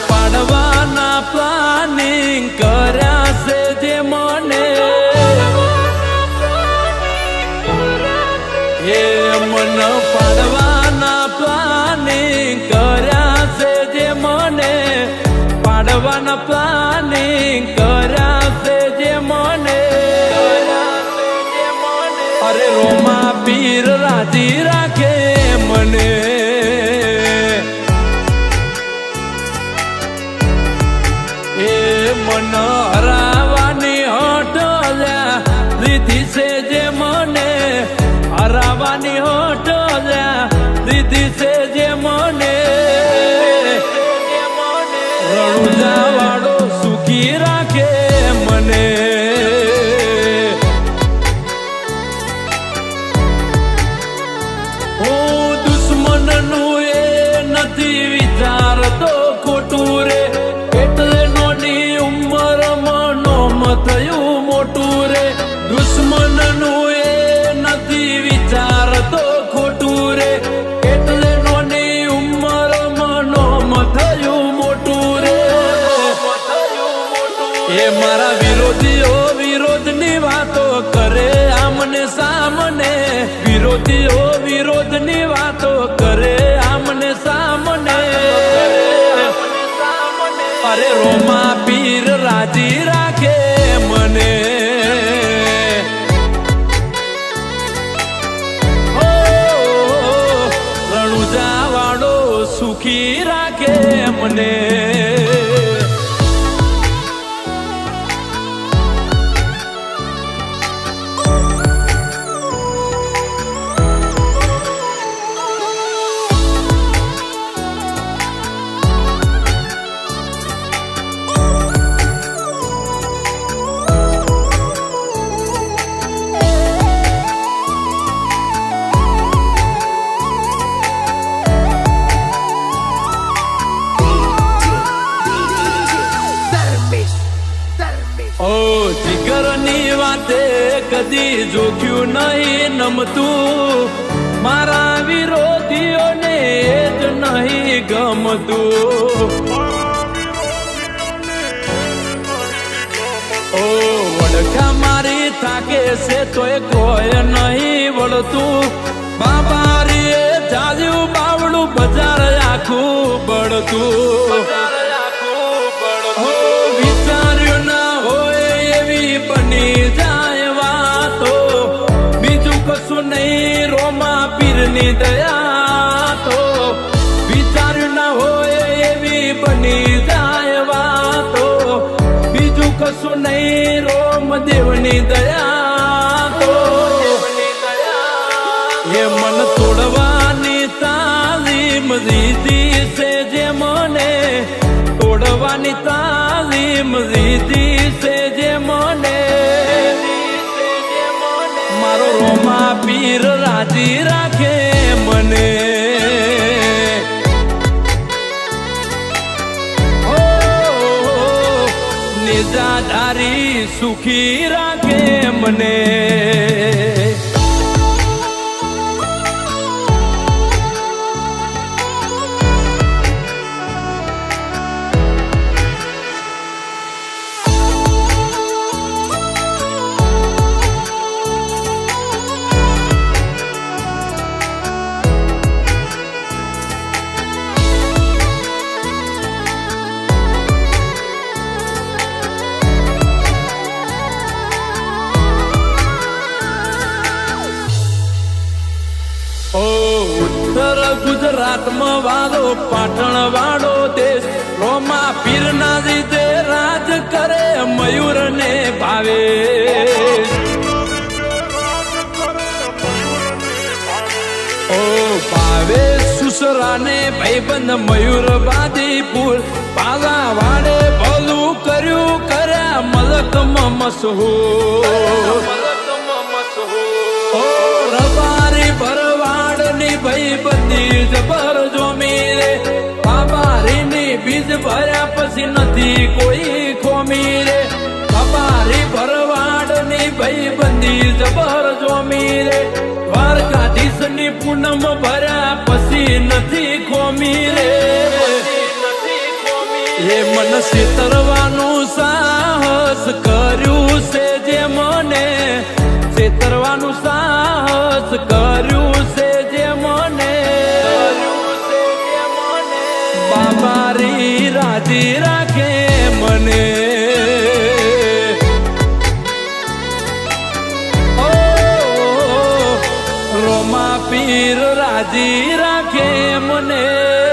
પાડવાના પ્લાનિંગ કર્યા છે જે મને એ મન પાડવાના પ્લાનિંગ કર્યા છે જે મને પાડવાના પ્લાનિંગ કર્યા છે જે મને અરે રોમા પીર રાજી રાખે મને એ મન હરાવાની હટ લીધી છે જે મને હરાવાની હટ લીધી છે જે મને રણુજા વાળો સુખી રાખે મને હું દુશ્મનનું એ નથી વિચારતો ખોટું રે એટલે નોની ઉંમરમાં નોમ થયું મોટું રે દુશ્મનનું એ નથી વિચારતો ખોટું રે એટલે નોની ઉંમરમાં નોમ થયું મોટું રે એ મારા વિરોધીઓ વિરોધની વાતો કરે આમને સામને વિરોધીઓ વિરોધની વાતો કરે આમને સામને અરે રોમા પીર રાજી રાખે મને રણુજા વાળો સુખી રાખે મને જીગરની વાતે કદી જોખ્યું નહીં નમતું મારા વિરોધીઓને જ નહીં ગમતું ઓ વડકા મારી થાકે છે તોય કોઈ નહીં વળતું બાબારીએ ચાલ્યું બાવડું બજાર આખું બળતું વિચાર્યું ના હોય એવી બની જાય વાતો બીજું કશું નહીં રોમા પીરની દયા તો વિચાર્યું ના હોય એવી બની જાય વાતો બીજું કશું નહીં રોમદેવની દયા તો એ મન તોડવાની તાલીમ દીધી છે જે મને તોડવાની તાલીમ લીધી છે જે મને મારો રોમા પીર રાજી રાખે મને નિજાધારી સુખી રાખે મને ઉત્તર ગુજરાતમાં વાળો પાટણ વાળો દેશ રોમા પીરના લીધે રાજ કરે મયુર ને ભાવે ઓ ભાવે સુસરાને ભાઈબંધ મયુર બાદીપુર પાલા વાડે ભલું કર્યું કર્યા મલકમાં મશહૂર રબારી ભરવાડ ની ભાઈ બંદી જબર જોમી રે બાબારી ની બીજ ભર્યા પછી નથી કોઈ ખોમી રે બાબારી ભરવાડ ની ભાઈ બંદી જબર જોમી રે દ્વારકાધીશ ની પૂનમ ભર્યા પછી નથી ખોમી રે એ મન છેતરવાનું સાહસ કર્યું છે જે મને છેતરવાનું સાહસ કર્યું છે જે મને બાબા રી રાજી રાખે મને રોમા પીર રાજી રાખે મને